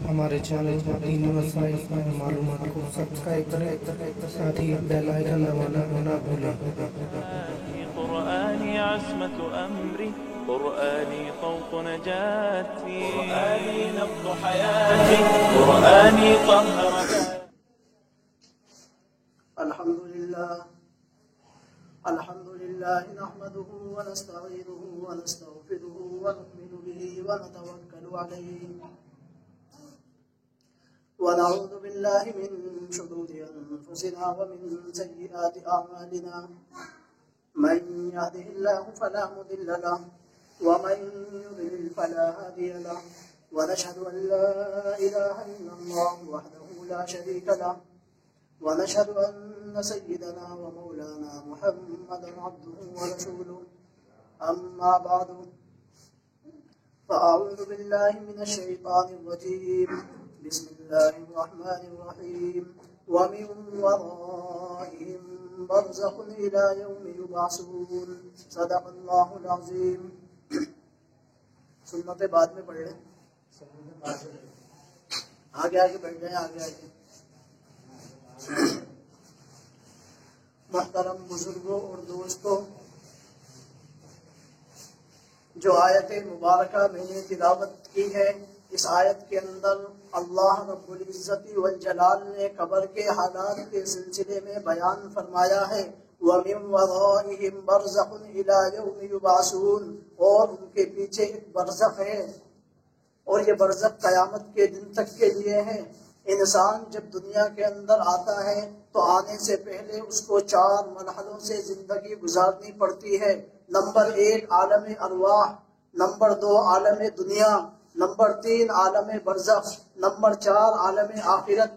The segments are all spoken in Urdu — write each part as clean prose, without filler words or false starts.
ہمارے چینل دینی مسائل معلومات کو سبسکرائب کریں، ساتھ ہی بیل آئیکن دبانا نہ بھولیں۔ قرآني عصمة أمري، قرآني طوق نجاتي، قرآني نبض حياتي، قرآني طهر الحمد لله نحمده ونستعينه ونستغفره ونؤمن به ونتوكل عليه ونعوذ بالله من شرور أنفسنا ومن سيئات أعمالنا، من يهده الله فلا مضل له ومن يضلل فلا هادي له، ونشهد أن لا إله إلا الله وحده لا شريك له، ونشهد أن سيدنا ومولانا محمدا عبده ورسوله. أما بعد، فأعوذ بالله من الشيطان الرجيم، بسم الله الرحمن الرحيم. ومن ورائهم برزخ إلى يوم يبعثون. صدق اللہ العظیم. سنتیں بعد میں پڑھ لیں، آگے آگے بیٹھ جائیں، آگے آگے. محترم بزرگوں اور دوستوں، جو آیت مبارکہ میں نے تلاوت کی ہے، اس آیت کے اندر اللہ رب العزت والجلال نے قبر کے حالات کے سلسلے میں بیان فرمایا ہے وَمِن وَرَائِهِمْ بَرْزَخٌ إِلَى يَوْمِ يُبْعَثُونَ، اور ان کے پیچھے ایک برزخ ہے، اور یہ برزخ قیامت کے دن تک کے لیے ہے. انسان جب دنیا کے اندر آتا ہے تو آنے سے پہلے اس کو 4 مرحلوں سے زندگی گزارنی پڑتی ہے. نمبر 1 عالم ارواح، نمبر 2 عالم دنیا، نمبر 3 عالم برزخ، نمبر 4 عالم آخرت.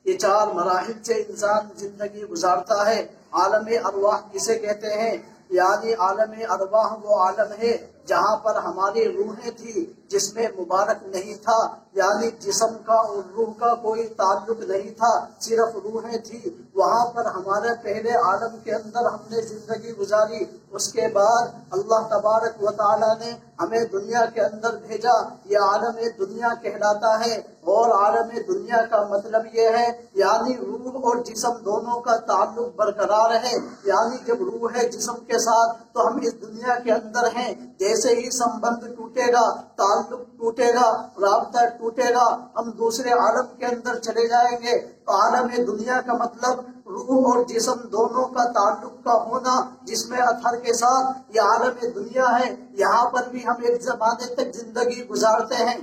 یہ 4 مراحل سے انسان زندگی گزارتا ہے. عالم ارواح کسے کہتے ہیں؟ یعنی عالم ارواح وہ عالم ہے جہاں پر ہماری روحیں تھی، جس میں مبارک نہیں تھا، یعنی جسم کا اور روح کا کوئی تعلق نہیں تھا، صرف روحیں تھی. وہاں پر ہمارے پہلے عالم کے اندر ہم نے زندگی گزاری. اس کے بعد اللہ تبارک و تعالی نے ہمیں دنیا کے اندر بھیجا. یہ عالم دنیا کہلاتا ہے، اور عالم دنیا کا مطلب یہ ہے یعنی روح اور جسم دونوں کا تعلق برقرار ہے. یعنی جب روح ہے جسم کے ساتھ تو ہم اس دنیا کے اندر ہیں. جیسے ہی سمبند ٹوٹے گا، تعلق ٹوٹے گا، رابطہ ٹوٹے گا، ہم دوسرے عالم کے اندر چلے جائیں گے. تو عالم دنیا کا مطلب روح اور جسم دونوں کا تعلق کا ہونا، جس میں اثر کے ساتھ یہ عالم دنیا ہے. یہاں پر بھی ہم ایک زمانے تک زندگی گزارتے ہیں.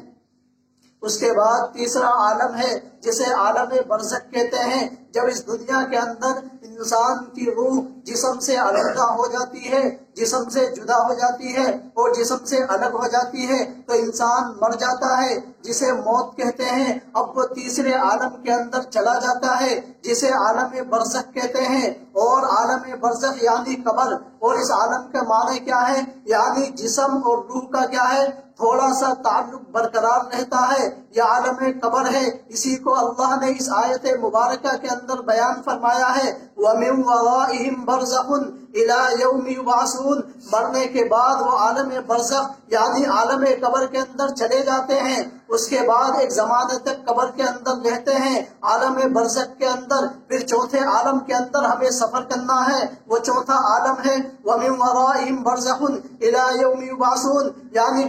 اس کے بعد تیسرا عالم ہے جسے عالم برزخ کہتے ہیں. جب اس دنیا کے اندر انسان کی روح جسم سے علیحدہ ہو جاتی ہے، جسم سے جدا ہو جاتی ہے اور جسم سے الگ ہو جاتی ہے، تو انسان مر جاتا ہے، جسے موت کہتے ہیں. اب وہ تیسرے عالم کے اندر چلا جاتا ہے جسے عالم برزخ کہتے ہیں. اور عالم برزخ یعنی قبر. اور اس عالم کا معنی کیا ہے؟ یعنی جسم اور روح کا کیا ہے؟ تھوڑا سا تعلق برقرار رہتا ہے. یہ عالم قبر ہے. اسی کو اللہ نے اس آیت مبارکہ کے اندر بیان فرمایا ہے وَمِن وَرَائِهِمْ بَرْزَخٌ إِلَى يَوْمِ يُبْعَثُونَ. مرنے کے بعد وہ عالم برزخ یعنی عالم قبر کے اندر چلے جاتے ہیں. اس کے بعد ایک زمانے تک قبر کے اندر رہتے ہیں، عالم برزخ کے اندر. پھر چوتھے عالم کے اندر ہمیں سفر کرنا ہے. وہ چوتھا عالم ہے وَمِن وَرَائِهِمْ بَرْزَخٌ إِلَى يَوْمِ يُبْعَثُونَ، یعنی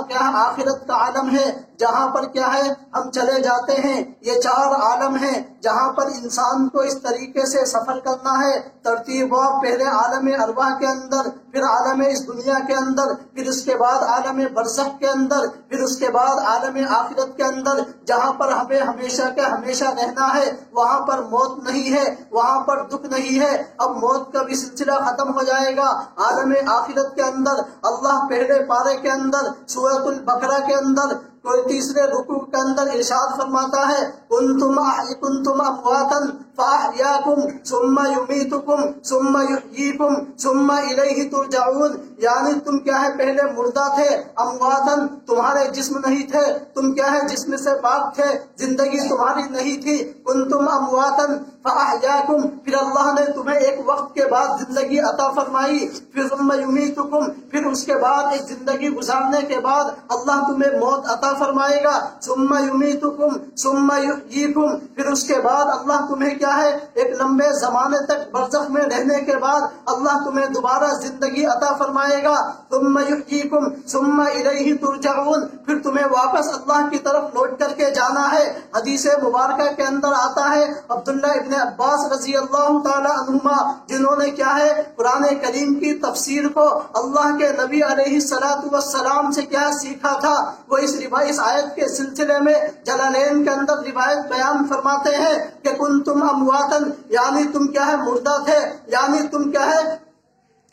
کیا آخرت کا عالم ہے جہاں پر کیا ہے ہم چلے جاتے ہیں. یہ 4 عالم ہیں جہاں پر انسان کو اس طریقے سے سفر کرنا ہے. ترتیب پہلے عالم ارواح کے اندر، پھر عالم اس دنیا کے اندر، پھر اس کے بعد عالم برزخ کے اندر، پھر اس کے بعد عالم آخرت کے اندر، جہاں پر ہمیں ہمیشہ کے ہمیشہ رہنا ہے. وہاں پر موت نہیں ہے، وہاں پر دکھ نہیں ہے. اب موت کا بھی سلسلہ ختم ہو جائے گا. عالم آخرت کے اندر اللہ پہلے پارے کے اندر سورۃ البقرہ کے اندر کوئی تیسرے رکوع کے اندر ارشاد فرماتا ہے کنتم امواتا فأحياكم ثم يميتكم ثم يحييكم ثم إليه ترجعون، یعنی تم کیا ہے پہلے مردہ تھے، امواتن تمہارے جسم نہیں تھے، تم کیا ہے جسم سے پاک تھے، زندگی تمہاری نہیں تھی، کنتم امواتن فأحیاکم، پھر اللہ نے تمہیں ایک وقت کے بعد زندگی عطا فرمائی، پھر ثم یمیتکم، پھر اس کے بعد ایک زندگی گزارنے کے بعد اللہ تمہیں موت عطا فرمائے گا، ثم یمیتکم ثم یحییکم، پھر اس کے بعد اللہ تمہیں کیا ہے ایک لمبے زمانے تک برزخ میں رہنے کے بعد اللہ تمہیں دوبارہ زندگی عطا فرمائے گا، ثم یحییکم ثم الیہ ترجعون، پھر تمہیں واپس اللہ کی طرف لوٹ کر کے جانا ہے۔ حدیث مبارکہ کے اندر آتا ہے عبداللہ ابن عباس رضی اللہ تعالی عنہما، جنہوں نے کیا ہے قرآن کریم کی تفسیر کو اللہ کے نبی علیہ السلام سے کیا سیکھا تھا، وہ اس آیت کے سلسلے میں جلالین کے اندر روایت بیان فرماتے ہیں کہ کنتم امواتن، یعنی تم کیا ہے مردہ تھے، یعنی تم کیا ہے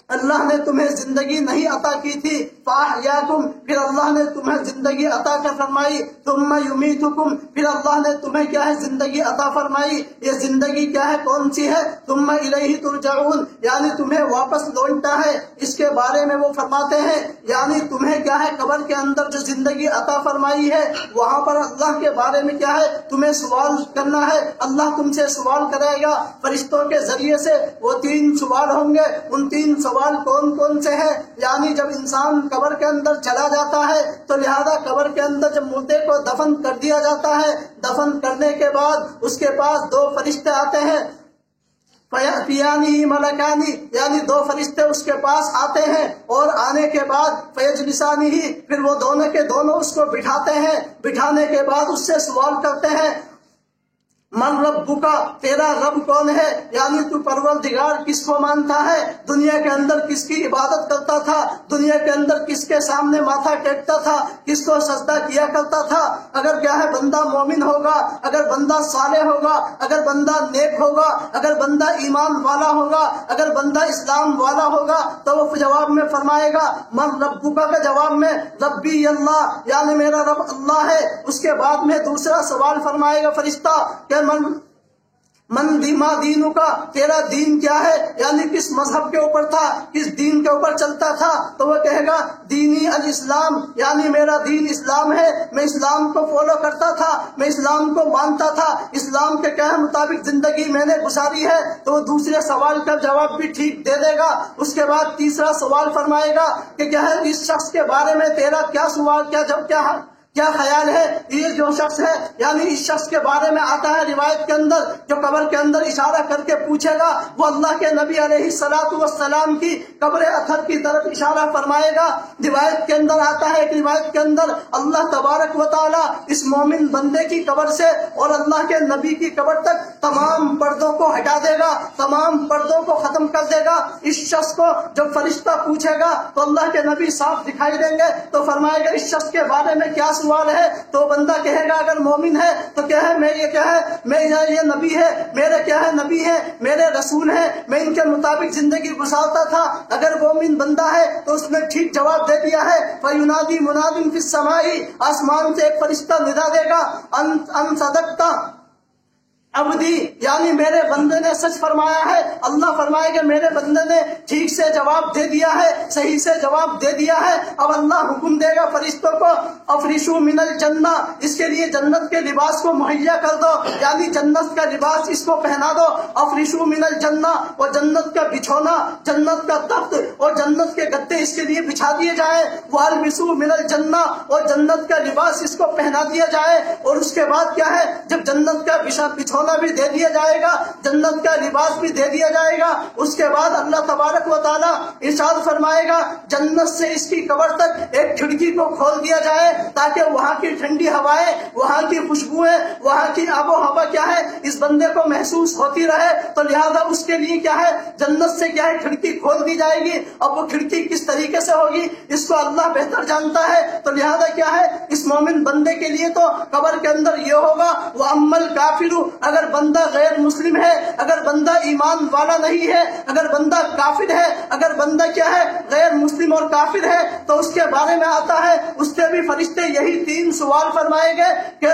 اللہ نے تمہیں زندگی نہیں عطا کی تھی، فاحیاکم، پھر اللہ نے تمہیں زندگی عطا کر فرمائی، ثم یمیتکم، پھر اللہ نے تمہیں کیا ہے زندگی عطا فرمائی، یہ زندگی کیا ہے کون سی ہے، ثم الیہ ترجعون، یعنی تمہیں واپس لوٹنا ہے۔ اس کے بارے میں وہ فرماتے ہیں یعنی تمہیں کیا ہے قبر کے اندر جو زندگی عطا فرمائی ہے وہاں پر اللہ کے بارے میں کیا ہے تمہیں سوال کرنا ہے، اللہ تم سے سوال کرے گا فرشتوں کے ذریعے سے، وہ 3 سوال ہوں گے، ان 3 سوال کون کون سے ہیں، یعنی جب انسان قبر کے اندر چلا جاتا ہے تو لہذا قبر کے اندر جب مردے کو دفن کر دیا جاتا ہے، دفن کرنے کے بعد اس کے پاس 2 فرشتے آتے ہیں، فیانی ملکانی، یعنی 2 فرشتے اس کے پاس آتے ہیں، اور آنے کے بعد فیجلسانی ہی، پھر وہ دونوں کے دونوں اس کو بٹھاتے ہیں، بٹھانے کے بعد اس سے سوال کرتے ہیں من ربکا، تیرا رب کون ہے، یعنی تو پروردگار کس کو مانتا ہے، دنیا کے اندر کس کی عبادت کرتا تھا، دنیا کے اندر کس کے سامنے ماتھا ٹیکتا تھا، کس کو سجدہ کیا کرتا تھا، اگر کیا ہے بندہ مومن ہوگا، اگر بندہ صالح ہوگا، اگر بندہ نیک ہوگا، اگر بندہ ایمان والا ہوگا، اگر بندہ اسلام والا ہوگا تو وہ جواب میں فرمائے گا من ربکا کا جواب میں ربی اللہ، یعنی میرا رب اللہ ہے۔ اس کے بعد میں دوسرا سوال فرمائے گا فرشتہ کہ من دیما دینو کا، تیرا دین کیا ہے، یعنی کس مذہب کے اوپر تھا، کس دین کے اوپر چلتا تھا، تو وہ کہے گا دینی الاسلام، یعنی میرا دین اسلام ہے، میں اسلام کو فالو کرتا تھا، میں اسلام کو مانتا تھا، اسلام کے کہے مطابق زندگی میں نے گزاری ہے، تو وہ دوسرے سوال کا جواب بھی ٹھیک دے دے گا۔ اس کے بعد تیسرا سوال فرمائے گا کہ کیا ہے اس شخص کے بارے میں تیرا کیا سوال کیا خیال ہے، یہ جو شخص ہے یعنی اس شخص کے بارے میں آتا ہے روایت کے اندر جو قبر کے اندر اشارہ کر کے پوچھے گا، وہ اللہ کے نبی علیہ السلام کی قبر اطہر کی طرف اشارہ فرمائے گا۔ روایت کے اندر آتا ہے، ایک روایت کے اندر اللہ تبارک و تعالی اس مومن بندے کی قبر سے اور اللہ کے نبی کی قبر تک تمام پردوں کو ہٹا دے گا، تمام پردوں کو ختم کر دے گا۔ اس شخص کو جب فرشتہ پوچھے گا تو اللہ کے نبی صاف دکھائی دیں گے، تو فرمائے گا اس شخص کے بارے میں کیا سوال ہے، تو بندہ کہے گا اگر مومن ہے تو کیا ہے میں یہ نبی ہے، میرے کیا ہے نبی ہے، میرے رسول ہے، میں ان کے مطابق زندگی گزارتا تھا۔ اگر مومن بندہ ہے تو اس نے ٹھیک جواب دے دیا ہے، فَيُنَادِي مُنَادٍ فِي السَّمَاءِ، آسمان سے ایک فرشتہ ندا دے گا ان صدقتا عبدی، یعنی میرے بندے نے سچ فرمایا ہے، اللہ فرمائے کہ میرے بندے نے ٹھیک سے جواب دے دیا ہے، صحیح سے جواب دے دیا ہے۔ اب اللہ حکم دے گا فرشتوں کو افریشو من الجنہ، اس کے لیے جنت کے لباس کو مہیا کر دو، یعنی جنت کا لباس اس کو پہنا دو، افریشو من الجنہ، اور جنت کا بچھونا، جنت کا تخت اور جنت کے گدے اس کے لیے بچھا دیے جائیں، والبسو من الجنہ، اور جنت کا لباس اس کو پہنا دیا جائے۔ اور اس کے بعد کیا ہے جب جنت کا بچھونا بھی دے دیا جائے گا، جنت کا لباس بھی دے دیا جائے گا، اس کے بعد اللہ تبارک و تعالی ارشاد فرمائے گا جنت سے اس کی قبر تک ایک کھڑکی کو کھول دیا جائے تاکہ وہاں کی ٹھنڈی ہوائیں، وہاں کی خوشبوئیں، وہاں کی آب و ہوا کیا ہے اس بندے کو محسوس ہوتی رہے، تو لہذا اس کے لیے کیا ہے جنت سے کیا ہے کھڑکی کھول دی جائے گی۔ اب وہ کھڑکی کس طریقے سے ہوگی اس کو اللہ بہتر جانتا ہے، تو لہذا کیا ہے اس مومن بندے کے لیے تو قبر کے اندر یہ ہوگا وہ عمل کافر، اگر بندہ غیر مسلم ہے، اگر بندہ ایمان والا نہیں ہے، اگر بندہ کافر ہے، اگر بندہ کیا ہے غیر مسلم اور کافر ہے، تو اس کے بارے میں آتا ہے اس سے بھی فرشتے یہی 3 سوال فرمائیں گے کہ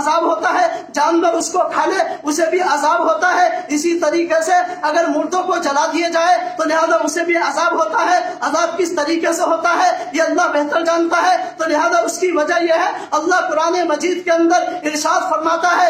عذاب ہوتا ہے، جانور اس کو کھا لے اسے بھی عذاب ہوتا ہے۔ اسی طریقے سے اگر مردوں کو جلا دیا جائے تو لہذا اسے بھی عذاب ہوتا ہے۔ عذاب کس طریقے سے ہوتا ہے یہ اللہ بہتر جانتا ہے، تو لہذا اس کی وجہ یہ ہے اللہ قرآن مجید کے اندر ارشاد فرماتا ہے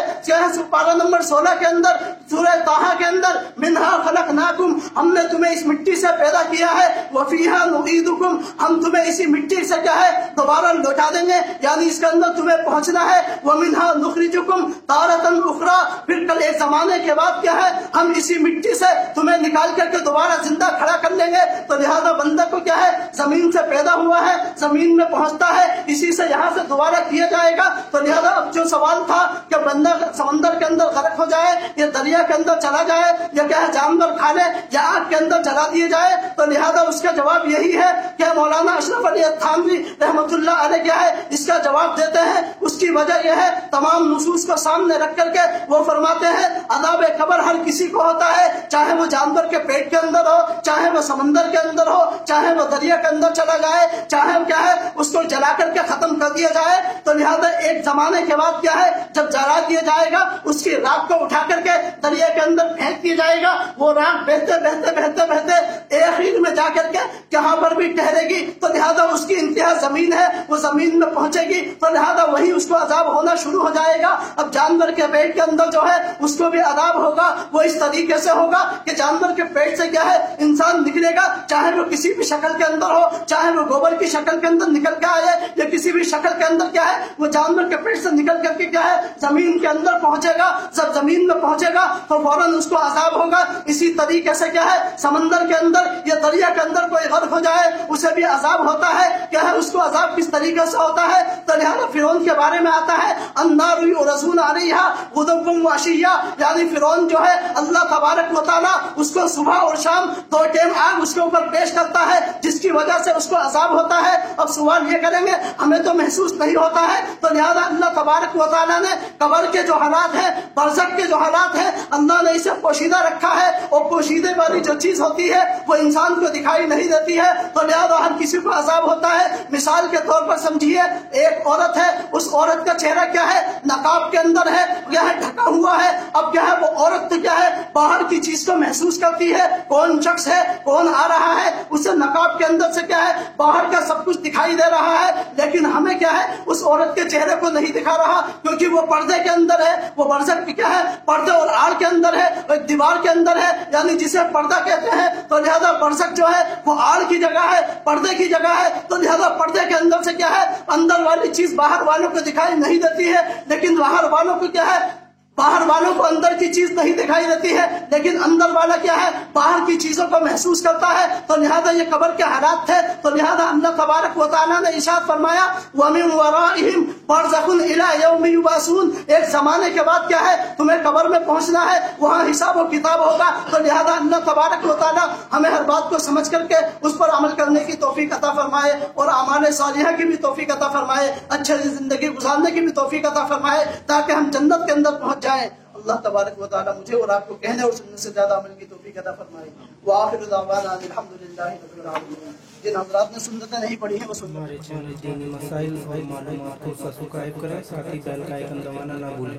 پارہ نمبر 16 کے اندر سورہ طٰہٰ کے اندر منہا خلقناکم، ہم نے تمہیں اس مٹی سے پیدا کیا ہے، وفیہا نعیدکم، ہم تمہیں اسی مٹی سے کیا ہے دوبارہ لوٹا دیں گے، یعنی اس کے اندر تمہیں پہنچنا ہے۔ ومنہا نخرجکم تارۃ اخری، پھر کل ایک زمانے کے بعد کیا ہے ہم اسی مٹی سے تمہیں نکال کر کے دوبارہ زندہ کھڑا کر لیں گے۔ تو لہذا بندہ کو کیا ہے زمین سے پیدا ہوا ہے، زمین میں پہنچتا ہے، اسی سے یہاں سے دوبارہ کیا جائے گا۔ تو لہذا اب جو سوال تھا کہ بندہ سمندر کے اندر غرق ہو جائے یا دریا کے اندر چلا جائے یا کیا ہے جانور کھا لے یا آگ کے اندر جلا دیے جائے، تو لہذا اس کا جواب یہی ہے کہ مولانا اشرف علی تھانوی رحمۃ اللہ علیہ کیا ہے اس کا جواب دیتے ہیں۔ اس کی وجہ یہ ہے تمام نصوص کو سامنے رکھ کر کے وہ فرماتے ہیں عذاب قبر ہر کسی کو ہوتا ہے، چاہے وہ جانور کے پیٹ کے اندر ہو، چاہے وہ سمندر کے اندر ہو، چاہے وہ دریا کے اندر چلا جائے، چاہے وہ کیا ہے اس کو جلا کر کے ختم کر دیا جائے۔ تو لہذا ایک زمانے کے بعد کیا ہے جب جلا دیا جائے گا اس کی راکھ کو اٹھا کر کے دریا کے اندر پھینک دیا جائے گا، وہ راکھ بہتے بہتے بہتے بہتے آخر میں جا کر کے کہاں پر بھی ٹھہرے گی، تو لہذا اس کی انتہا زمین ہے، وہ زمین میں پہنچے گی، تو لہذا وہی اس کو عذاب ہونا شروع ہو جائے گا۔ اب جانور کے پیٹ کے اندر جو ہے اس کو بھی عذاب ہوگا، وہ اس طریقے سے ہوگا کہ جانور کے پیٹ سے کیا ہے انسان نکلے گا، چاہے وہ کسی بھی شکل کے اندر ہو، چاہے وہ گوبر کی شکل کے اندر نکل کے آئے یا کسی بھی شکل کے اندر کیا ہے وہ جانور کے پیٹ سے نکل کر کے کیا ہے زمین کے اندر پہنچے گا۔ جب زمین میں پہنچے گا تو فوراً اس کو عذاب ہوگا۔ اسی طریقے سے کیا ہے سمندر کے اندر یا دریا کے اندر کوئی غرق ہو جائے اسے بھی عذاب ہوتا ہے، کیا ہے اس کو عذاب کس طریقے سے ہوتا ہے، تو لہذا فرعون کے بارے میں آتا ہے النار یعرضون علیہا غدوا وعشیا، یعنی فرعون جو ہے اللہ تبارک و تعالیٰ اس کو صبح اور شام دو ٹائم آگ اس کے اوپر پیش کرتا ہے جس کی وجہ سے اس کو عذاب ہوتا ہے۔ اب سوال یہ کریں گے ہمیں تو محسوس نہیں ہوتا ہے، تو لہذا اللہ تبارک و تعالیٰ نے قبر کے جو حالات ہیں، برزخ کے جو حالات ہیں، اللہ نے اسے پوشیدہ رکھا ہے، اور پوشیدے والی جو چیز ہوتی ہے وہ انسان کو دکھائی نہیں دیتی ہے، تو لہذا ہر کسی کو عذاب ہوتا ہے۔ مثال کے طور پر سمجھیے ایک عورت ہے، اس عورت کا چہرہ کیا ہے نقاب کے اندر ہے، کیا ہے ڈھکا ہوا ہے، اب کیا ہے وہ عورت تو کیا ہے باہر کی چیز کو محسوس کرتی ہے، کون شخص ہے کون آ رہا ہے، اسے نقاب کے اندر سے کیا ہے باہر کا سب کچھ دکھائی دے رہا ہے، لیکن ہمیں کیا ہے اس عورت کے چہرے کو نہیں دکھا رہا کیونکہ وہ پردے کے اندر ہے، وہ برزخ کیا ہے پردے اور آڑ کے اندر ہے، ایک دیوار کے اندر ہے، یعنی جسے پردہ کہتے ہیں، تو لہذا برزخ جو ہے وہ آڑ کی جگہ ہے، پردے کی جگہ ہے، تو لہذا پردے کے اندر سے کیا ہے اندر والی چیز باہر والوں کو دکھائی نہیں دیتی ہے، لیکن باہر والوں کو کیا ہے باہر والوں کو اندر کی چیز نہیں دکھائی دیتی ہے، لیکن اندر والا کیا ہے باہر کی چیزوں کو محسوس کرتا ہے۔ تو لہذا یہ قبر کے حالات تھے، تو لہذا اللہ تبارک و تعالیٰ نے ارشاد فرمایا وَمِن وَرَائِهِمْ بَرْزَخٌ إِلَىٰ يَوْمِ يُبْعَثُونَ، ایک زمانے کے بعد کیا ہے تمہیں قبر میں پہنچنا ہے، وہاں حساب و کتاب ہوگا۔ تو لہذا اللہ تبارک و تعالیٰ ہمیں ہر بات کو سمجھ کر کے اس پر عمل کرنے کی توفیق عطا فرمائے، اور اعمال صالحہ کی بھی توفیق عطا فرمائے، اچھے زندگی گزارنے کی بھی توفیق عطا فرمائے، تاکہ ہم جنت کے اندر پہنچ جائیں۔ اللہ تبارک و تعالیٰ مجھے اور آپ کو کہنے اور سننے سے زیادہ عمل کی توفیق عطا فرمائے۔ وآخر دعوانا الحمدللہ رب العالمین۔ جن حضرات نے سنتیں نہیں پڑھی ہیں وہ ہمارے چینل دینی مسائل اور معلومات کو سبسکرائب کریں، ساتھ ہی بیل کا آئیکن دبانا نہ بھولیں۔